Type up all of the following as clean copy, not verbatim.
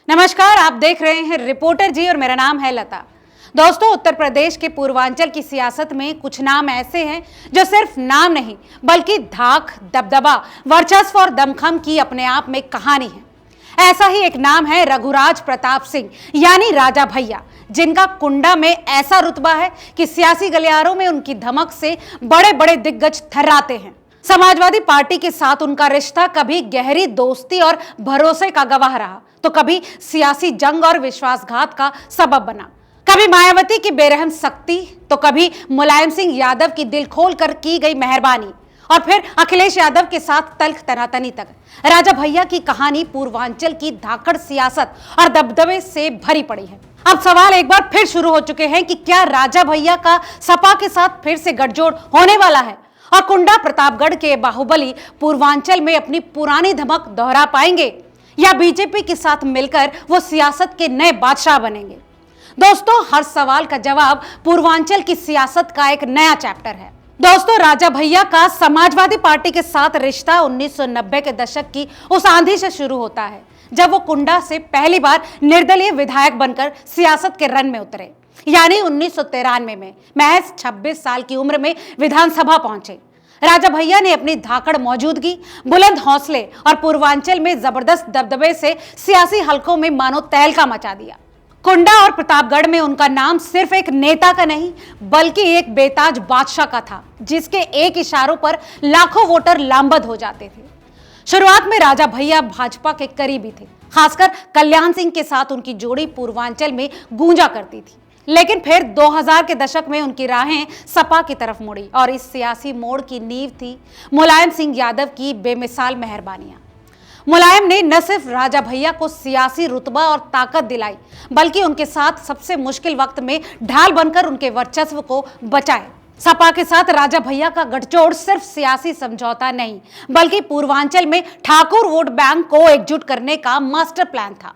नमस्कार, आप देख रहे हैं रिपोर्टर जी और मेरा नाम है लता। दोस्तों, उत्तर प्रदेश के पूर्वांचल की सियासत में कुछ नाम ऐसे हैं जो सिर्फ नाम नहीं बल्कि धाक, दबदबा, वर्चस्व और दमखम की अपने आप में कहानी है। ऐसा ही एक नाम है रघुराज प्रताप सिंह यानी राजा भैया, जिनका कुंडा में ऐसा रुतबा है कि सियासी गलियारों में उनकी धमक से बड़े बड़े दिग्गज थर्राते हैं। समाजवादी पार्टी के साथ उनका रिश्ता कभी गहरी दोस्ती और भरोसे का गवाह रहा, तो कभी सियासी जंग और विश्वासघात का सबब बना। कभी मायावती की बेरहम सख्ती, तो कभी मुलायम सिंह यादव की दिल खोल कर की गई मेहरबानी, और फिर अखिलेश यादव के साथ तल्ख तनातनी तक। राजा भैया की कहानी पूर्वांचल की धाकड़ सियासत और दबदबे से भरी पड़ी है। अब सवाल एक बार फिर शुरू हो चुके हैं कि क्या राजा भैया का सपा के साथ फिर से गठजोड़ होने वाला है और कुंडा प्रतापगढ़ के बाहुबली पूर्वांचल में अपनी पुरानी धमक दोहरा पाएंगे, या बीजेपी के साथ मिलकर वो सियासत के नए बादशाह बनेंगे। दोस्तों, हर सवाल का जवाब पूर्वांचल की सियासत का एक नया चैप्टर है। दोस्तों, राजा भैया का समाजवादी पार्टी के साथ रिश्ता 1990 के दशक की उस आंधी से शुरू होता है जब वो कुंडा से पहली बार निर्दलीय विधायक बनकर सियासत के रन में उतरे, यानी 1993 में महज 26 साल की उम्र में विधानसभा पहुंचे। राजा भैया ने अपनी धाकड़ मौजूदगी, बुलंद हौसले और पूर्वांचल में जबरदस्त दबदबे से सियासी हलकों में मानो तहलका मचा दिया। कुंडा और प्रतापगढ़ में उनका नाम सिर्फ एक नेता का नहीं बल्कि एक बेताज बादशाह का था, जिसके एक इशारों पर लाखों वोटर लामबंद हो जाते थे। शुरुआत में राजा भैया भाजपा के करीबी थे, खासकर कल्याण सिंह के साथ उनकी जोड़ी पूर्वांचल में गूंजा करती थी। लेकिन फिर 2000 के दशक में उनकी राहें सपा की तरफ मुड़ी और इस सियासी मोड़ की नींव थी मुलायम सिंह यादव की बेमिसाल मेहरबानियां। मुलायम ने न सिर्फ राजा भैया को सियासी रुतबा और ताकत दिलाई, बल्कि उनके साथ सबसे मुश्किल वक्त में ढाल बनकर उनके वर्चस्व को बचाए। सपा के साथ राजा भैया का गठजोड़ सिर्फ सियासी समझौता नहीं बल्कि पूर्वांचल में ठाकुर वोट बैंक को एकजुट करने का मास्टर प्लान था।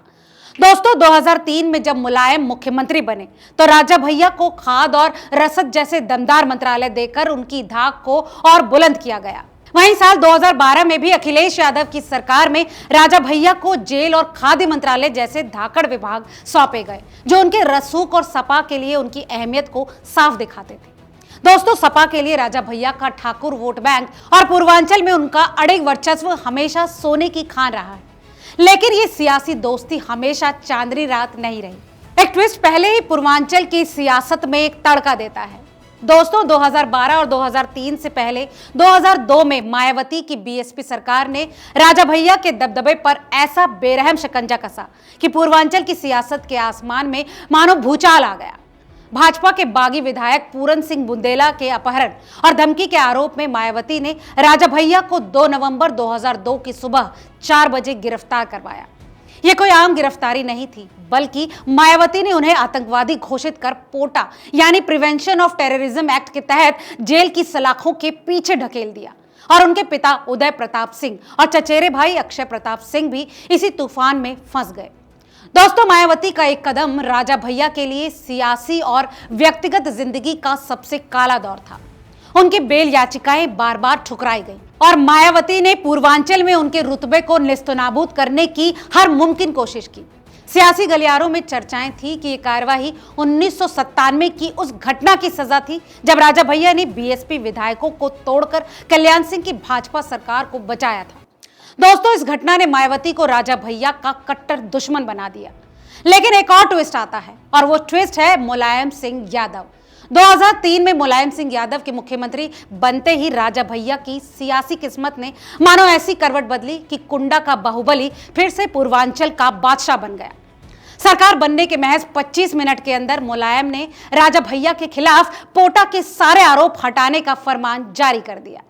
दोस्तों, 2003 में जब मुलायम मुख्यमंत्री बने तो राजा भैया को खाद और रसद जैसे दमदार मंत्रालय देकर उनकी धाक को और बुलंद किया गया। वहीं साल 2012 में भी अखिलेश यादव की सरकार में राजा भैया को जेल और खाद्य मंत्रालय जैसे धाकड़ विभाग सौंपे गए, जो उनके रसूख और सपा के लिए उनकी अहमियत को साफ दिखाते थे। दोस्तों, सपा के लिए राजा भैया का ठाकुर वोट बैंक और पूर्वांचल में उनका अड़िग वर्चस्व हमेशा सोने की खान रहा है। लेकिन ये सियासी दोस्ती हमेशा चांदनी रात नहीं रही। एक ट्विस्ट पहले ही पूर्वांचल की सियासत में एक तड़का देता है। दोस्तों, 2012 और 2003 से पहले 2002 में मायावती की बीएसपी सरकार ने राजा भैया के दबदबे पर ऐसा बेरहम शिकंजा कसा कि पूर्वांचल की सियासत के आसमान में मानो भूचाल आ गया। भाजपा के बागी विधायक पूरन सिंह बुंदेला के अपहरण और धमकी के आरोप में मायावती ने राजा भैया को 2 नवंबर 2002 की सुबह 4 बजे गिरफ्तार करवाया। यह कोई आम गिरफ्तारी नहीं थी, बल्कि मायावती ने उन्हें आतंकवादी घोषित कर पोटा यानी प्रिवेंशन ऑफ टेररिज्म एक्ट के तहत जेल की सलाखों के पीछे ढकेल दिया। और उनके पिता उदय प्रताप सिंह और चचेरे भाई अक्षय प्रताप सिंह भी इसी तूफान में फंस गए। दोस्तों, मायावती का एक कदम राजा भैया के लिए सियासी और व्यक्तिगत जिंदगी का सबसे काला दौर था। उनकी बेल याचिकाएं बार बार ठुकराई गई और मायावती ने पूर्वांचल में उनके रुतबे को नेस्तनाबूद करने की हर मुमकिन कोशिश की। सियासी गलियारों में चर्चाएं थी कि ये कार्यवाही 1997 की उस घटना की सजा थी जब राजा भैया ने बीएसपी विधायकों को तोड़कर कल्याण सिंह की भाजपा सरकार को बचाया था। दोस्तों, इस घटना ने मायावती को राजा भैया का कट्टर दुश्मन बना दिया। लेकिन एक और ट्विस्ट आता है और वो ट्विस्ट है मुलायम सिंह यादव। 2003 में मुलायम सिंह यादव के मुख्यमंत्री बनते ही राजा भैया की सियासी किस्मत ने मानो ऐसी करवट बदली कि कुंडा का बाहुबली फिर से पूर्वांचल का बादशाह बन गया। सरकार बनने के महज 25 मिनट के अंदर मुलायम ने राजा भैया के खिलाफ पोटा के सारे आरोप हटाने का फरमान जारी कर दिया।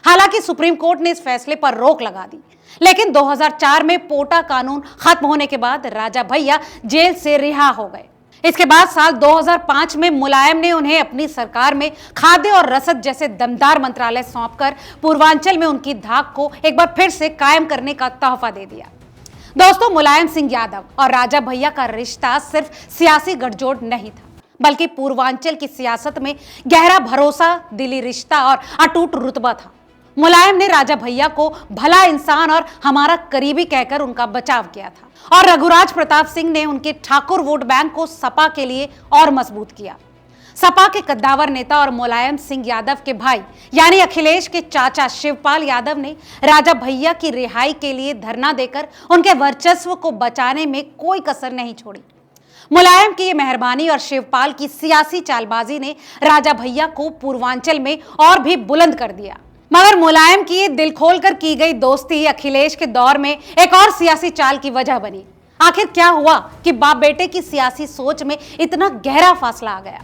हालांकि सुप्रीम कोर्ट ने इस फैसले पर रोक लगा दी, लेकिन 2004 में पोटा कानून खत्म होने के बाद राजा भैया जेल से रिहा हो गए। इसके बाद साल 2005 में मुलायम ने उन्हें अपनी सरकार में खाद्य और रसद जैसे दमदार मंत्रालय सौंपकर पूर्वांचल में उनकी धाक को एक बार फिर से कायम करने का तोहफा दे दिया। दोस्तों, मुलायम सिंह यादव और राजा भैया का रिश्ता सिर्फ सियासी गठजोड़ नहीं था, बल्कि पूर्वांचल की सियासत में गहरा भरोसा, दिली रिश्ता और अटूट रुतबा था। मुलायम ने राजा भैया को भला इंसान और हमारा करीबी कहकर उनका बचाव किया था और रघुराज प्रताप सिंह ने उनके ठाकुर वोट बैंक को सपा के लिए और मजबूत किया। सपा के कद्दावर नेता और मुलायम सिंह यादव के भाई यानी अखिलेश के चाचा शिवपाल यादव ने राजा भैया की रिहाई के लिए धरना देकर उनके वर्चस्व को बचाने में कोई कसर नहीं छोड़ी। मुलायम की ये मेहरबानी और शिवपाल की सियासी चालबाजी ने राजा भैया को पूर्वांचल में और भी बुलंद कर दिया। मगर मुलायम की दिल खोलकर की गई दोस्ती अखिलेश के दौर में एक और सियासी चाल की वजह बनी। आखिर क्या हुआ कि बाप बेटे की सियासी सोच में इतना गहरा फासला आ गया।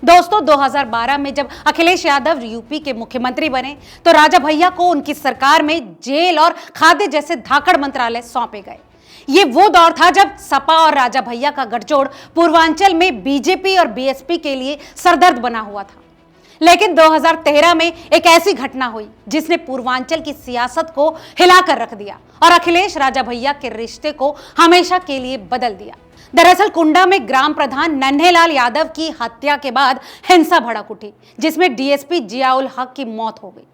दोस्तों, 2012 में जब अखिलेश यादव यूपी के मुख्यमंत्री बने तो राजा भैया को उनकी सरकार में जेल और खाद्य जैसे धाकड़ मंत्रालय सौंपे गए। ये वो दौर था जब सपा और राजा भैया का गठजोड़ पूर्वांचल में बीजेपी और बीएसपी के लिए सरदर्द बना हुआ था। लेकिन 2013 में एक ऐसी घटना हुई जिसने पूर्वांचल की सियासत को हिलाकर रख दिया और अखिलेश राजा भैया के रिश्ते को हमेशा के लिए बदल दिया। दरअसल कुंडा में ग्राम प्रधान नन्हेलाल यादव की हत्या के बाद हिंसा भड़क उठी, जिसमें डीएसपी जियाउल हक की मौत हो गई।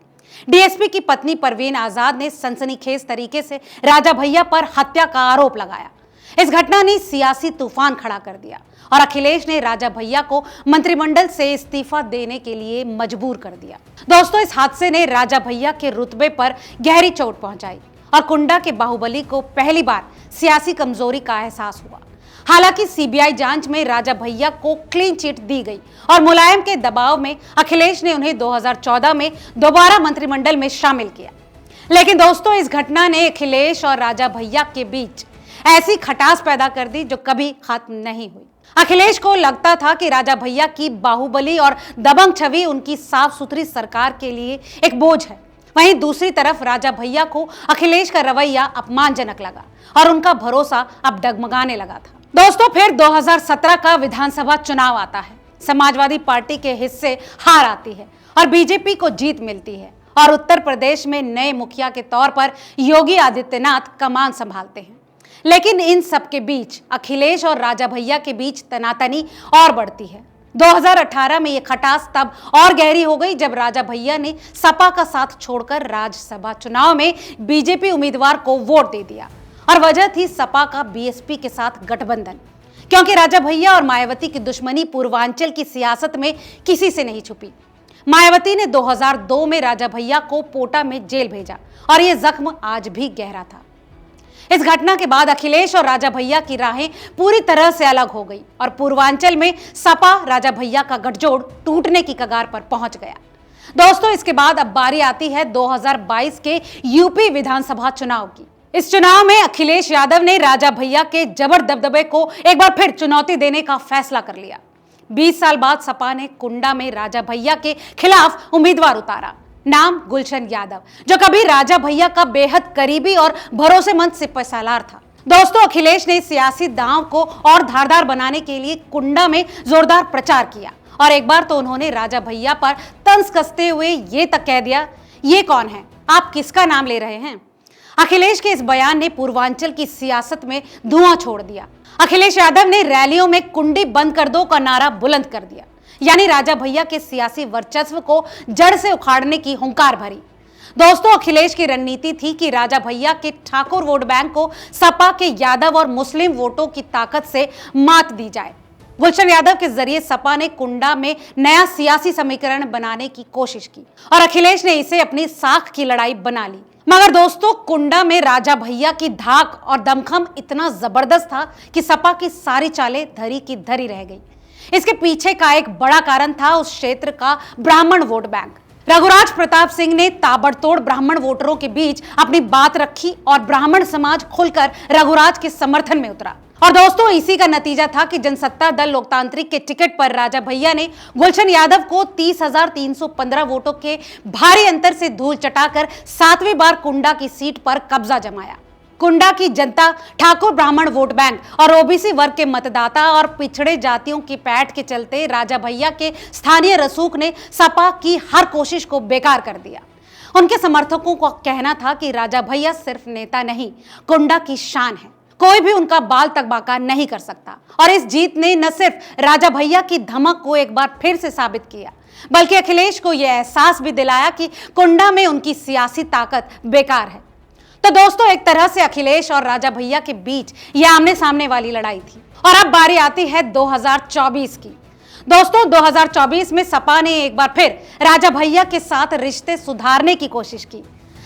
डीएसपी की पत्नी परवीन आजाद ने सनसनीखेज तरीके से राजा भैया पर हत्या का आरोप लगाया। इस घटना ने सियासी तूफान खड़ा कर दिया और अखिलेश ने राजा भैया को मंत्रिमंडल से इस्तीफा देने के लिए मजबूर कर दिया। दोस्तों, इस हादसे ने राजा भैया के रुतबे पर गहरी चोट पहुंचाई और कुंडा के बाहुबली को पहली बार सियासी कमजोरी का एहसास हुआ। हालांकि सीबीआई जांच में राजा भैया को क्लीन चिट दी गई और मुलायम के दबाव में अखिलेश ने उन्हें 2014 में दोबारा मंत्रिमंडल में शामिल किया। लेकिन दोस्तों, इस घटना ने अखिलेश और राजा भैया के बीच ऐसी खटास पैदा कर दी जो कभी खत्म नहीं हुई। अखिलेश को लगता था कि राजा भैया की बाहुबली और दबंग छवि उनकी साफ सुथरी सरकार के लिए एक बोझ है। वहीं दूसरी तरफ राजा भैया को अखिलेश का रवैया अपमानजनक लगा और उनका भरोसा अब डगमगाने लगा था। दोस्तों, फिर 2017 का विधानसभा चुनाव आता है। समाजवादी पार्टी के हिस्से हार आती है और बीजेपी को जीत मिलती है और उत्तर प्रदेश में नए मुखिया के तौर पर योगी आदित्यनाथ कमान संभालते हैं। लेकिन इन सब के बीच अखिलेश और राजा भैया के बीच तनातनी और बढ़ती है। 2018 में ये खटास तब और गहरी हो गई जब राजा भैया ने सपा का साथ छोड़कर राज्यसभा चुनाव में बीजेपी उम्मीदवार को वोट दे दिया और वजह थी सपा का बीएसपी के साथ गठबंधन। क्योंकि राजा भैया और मायावती की दुश्मनी पूर्वांचल की सियासत में किसी से नहीं छुपी। मायावती ने 2002 में राजा भैया को पोटा में जेल भेजा और यह जख्म आज भी गहरा था। इस घटना के बाद अखिलेश और राजा भैया की राहें पूरी तरह से अलग हो गई और पूर्वांचल में सपा राजा भैया का गठजोड़ टूटने की कगार पर पहुंच गया। दोस्तों, इसके बाद अब बारी आती है 2022 के यूपी विधानसभा चुनाव की। इस चुनाव में अखिलेश यादव ने राजा भैया के जबर दबदबे को एक बार फिर चुनौती देने का फैसला कर लिया। 20 साल बाद सपा ने कुंडा में राजा भैया के खिलाफ उम्मीदवार उतारा, नाम गुलशन यादव, जो कभी राजा भैया का बेहद करीबी और भरोसेमंद सिपहसालार था। दोस्तों, अखिलेश ने सियासी दांव को और धारदार बनाने के लिए कुंडा में जोरदार प्रचार किया और एक बार तो उन्होंने राजा भैया पर तंज कसते हुए ये तक कह दिया, ये कौन है, आप किसका नाम ले रहे हैं। अखिलेश के इस बयान ने पूर्वांचल की सियासत में धुआं छोड़ दिया। अखिलेश यादव ने रैलियों में कुंडी बंद कर दो का नारा बुलंद कर दिया, यानी राजा भैया के सियासी वर्चस्व को जड़ से उखाड़ने की हुंकार भरी। दोस्तों, अखिलेश की रणनीति थी कि राजा भैया के ठाकुर वोट बैंक को सपा के यादव और मुस्लिम वोटों की ताकत से मात दी जाए। गुलशन यादव के जरिए सपा ने कुंडा में नया सियासी समीकरण बनाने की कोशिश की और अखिलेश ने इसे अपनी साख की लड़ाई बना ली। मगर दोस्तों, कुंडा में राजा भैया की धाक और दमखम इतना जबरदस्त था कि सपा की सारी चालें धरी की धरी रह गई। इसके पीछे का एक बड़ा कारण था उस क्षेत्र का ब्राह्मण वोट बैंक। रघुराज प्रताप सिंह ने ताबड़तोड़ ब्राह्मण वोटरों के बीच अपनी बात रखी और ब्राह्मण समाज खुलकर रघुराज के समर्थन में उतरा। और दोस्तों, इसी का नतीजा था कि जनसत्ता दल लोकतांत्रिक के टिकट पर राजा भैया ने गुलशन यादव को 30,315 वोटों के भारी अंतर से धूल चटाकर 7वीं बार कुंडा की सीट पर कब्जा जमाया। कुंडा की जनता ठाकुर ब्राह्मण वोट बैंक और ओबीसी वर्ग के मतदाता और पिछड़े जातियों की पैठ के चलते राजा भैया के स्थानीय रसूख ने सपा की हर कोशिश को बेकार कर दिया। उनके समर्थकों का कहना था कि राजा भैया सिर्फ नेता नहीं, कुंडा की शान है, कोई भी उनका बाल तक बाका नहीं कर सकता। और इस जीत ने न सिर्फ राजा भैया की धमक को एक बार फिर से साबित किया, बल्कि अखिलेश को यह एहसास भी दिलाया कि कुंडा में उनकी सियासी ताकत बेकार है। तो दोस्तों, एक तरह से अखिलेश और राजा भैया के बीच यह आमने सामने वाली लड़ाई थी। और अब बारी आती है 2024 की। दोस्तों, 2024 में सपा ने एक बार फिर राजा भैया के साथ रिश्ते सुधारने की कोशिश की।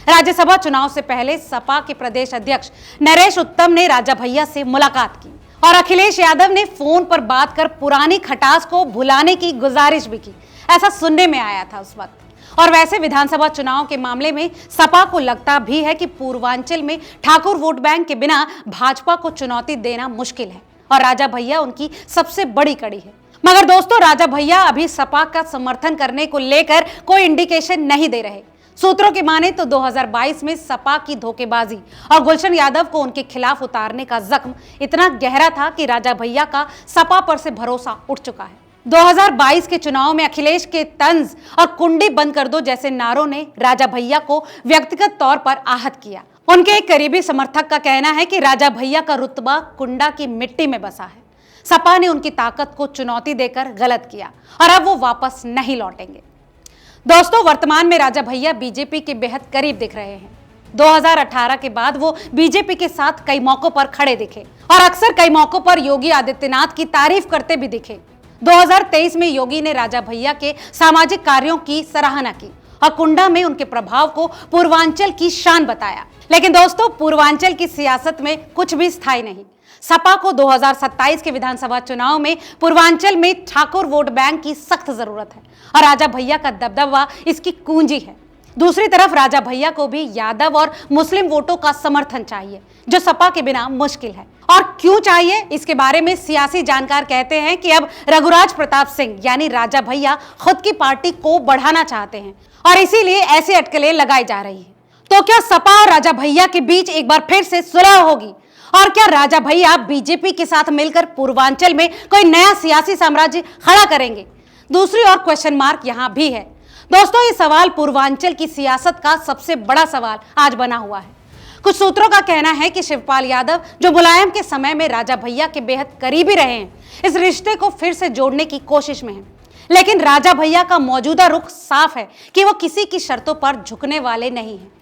राज्यसभा चुनाव से पहले सपा के प्रदेश अध्यक्ष नरेश उत्तम ने राजा भैया से मुलाकात की और अखिलेश यादव ने फोन पर बात कर पुरानी खटास को भुलाने की गुजारिश भी की। ऐसा सुनने में आया था उस वक्त। और वैसे विधानसभा चुनाव के मामले में सपा को लगता भी है कि पूर्वांचल में ठाकुर वोट बैंक के बिना भाजपा को चुनौती देना मुश्किल है और राजा भैया उनकी सबसे बड़ी कड़ी है। मगर दोस्तों, राजा भैया अभी सपा का समर्थन करने को लेकर कोई इंडिकेशन नहीं दे रहे। सूत्रों की माने तो 2022 में सपा की धोखेबाजी और गुलशन यादव को उनके खिलाफ उतारने का जख्म इतना गहरा था कि राजा भैया का सपा पर से भरोसा उठ चुका है। 2022 के चुनाव में अखिलेश के तंज और कुंडी बंद कर दो जैसे नारों ने राजा भैया को व्यक्तिगत तौर पर आहत किया। उनके एक करीबी समर्थक का कहना है कि राजा भैया का रुतबा कुंडा की मिट्टी में बसा है। सपा ने उनकी ताकत को चुनौती देकर गलत किया और अब वो वापस नहीं लौटेंगे। दोस्तों, वर्तमान में राजा भैया बीजेपी के बेहद करीब दिख रहे हैं। 2018 के बाद वो बीजेपी के साथ कई मौकों पर खड़े दिखे और अक्सर कई मौकों पर योगी आदित्यनाथ की तारीफ करते भी दिखे। 2023 में योगी ने राजा भैया के सामाजिक कार्यों की सराहना की और कुंडा में उनके प्रभाव को पूर्वांचल की शान बताया। लेकिन दोस्तों, पूर्वांचल की सियासत में कुछ भी स्थायी नहीं। सपा को 2027 के विधानसभा चुनाव में पूर्वांचल में ठाकुर वोट बैंक की सख्त जरूरत है और राजा भैया का दबदबा इसकी कुंजी है। दूसरी तरफ राजा भैया को भी यादव और मुस्लिम वोटों का समर्थन चाहिए, जो सपा के बिना मुश्किल है। और क्यों चाहिए, इसके बारे में सियासी जानकार कहते हैं कि अब रघुराज प्रताप सिंह यानी राजा भैया खुद की पार्टी को बढ़ाना चाहते हैं और इसीलिए ऐसी अटकलें लगाई जा रही है। तो क्या सपा और राजा भैया के बीच एक बार फिर से सुलह होगी और क्या राजा भैया बीजेपी के साथ मिलकर पूर्वांचल में कोई नया सियासी साम्राज्य खड़ा करेंगे? दूसरी और क्वेश्चन मार्क यहां भी है। दोस्तों, ये सवाल पूर्वांचल की सियासत का सबसे बड़ा सवाल आज बना हुआ है। कुछ सूत्रों का कहना है कि शिवपाल यादव, जो मुलायम के समय में राजा भैया के बेहद करीबी रहे हैं, इस रिश्ते को फिर से जोड़ने की कोशिश में हैं। लेकिन राजा भैया का मौजूदा रुख साफ है कि वो किसी की शर्तों पर झुकने वाले नहीं हैं।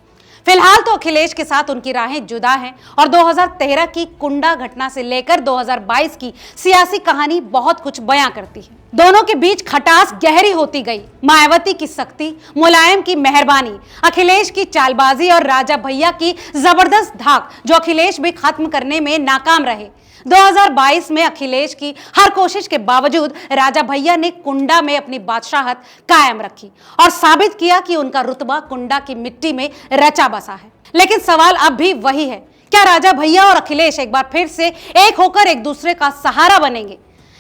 फिलहाल तो अखिलेश के साथ उनकी राहें जुदा हैं और 2013 की कुंडा घटना से लेकर 2022 की सियासी कहानी बहुत कुछ बयां करती है। दोनों के बीच खटास गहरी होती गई। मायावती की सख्ती, मुलायम की मेहरबानी, अखिलेश की चालबाजी और राजा भैया की जबरदस्त धाक, जो अखिलेश भी खत्म करने में नाकाम रहे। 2022 में अखिलेश की हर कोशिश के बावजूद राजा भैया ने कुंडा में अपनी बादशाहत कायम रखी और साबित किया कि उनका रुतबा कुंडा की मिट्टी में रचा बसा है। लेकिन सवाल अब भी वही है, क्या राजा भैया और अखिलेश एक बार फिर से एक होकर एक दूसरे का सहारा बनेंगे,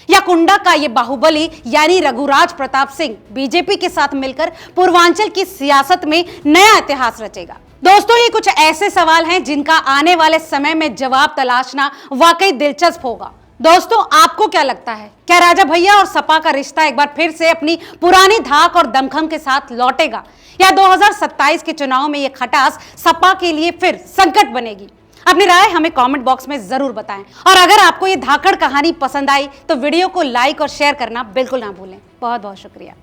या कुंडा का ये बाहुबली यानी रघुराज प्रताप सिंह बीजेपी के साथ मिलकर पूर्वांचल की सियासत में नया इतिहास रचेगा? दोस्तों, ये कुछ ऐसे सवाल हैं जिनका आने वाले समय में जवाब तलाशना वाकई दिलचस्प होगा। दोस्तों, आपको क्या लगता है, क्या राजा भैया और सपा का रिश्ता एक बार फिर से अपनी पुरानी धाक और दमखम के साथ लौटेगा, या 2027 के चुनाव में ये खटास सपा के लिए फिर संकट बनेगी? अपनी राय हमें कमेंट बॉक्स में जरूर बताएं और अगर आपको ये धाकड़ कहानी पसंद आई तो वीडियो को लाइक और शेयर करना बिल्कुल ना भूलें। बहुत बहुत शुक्रिया।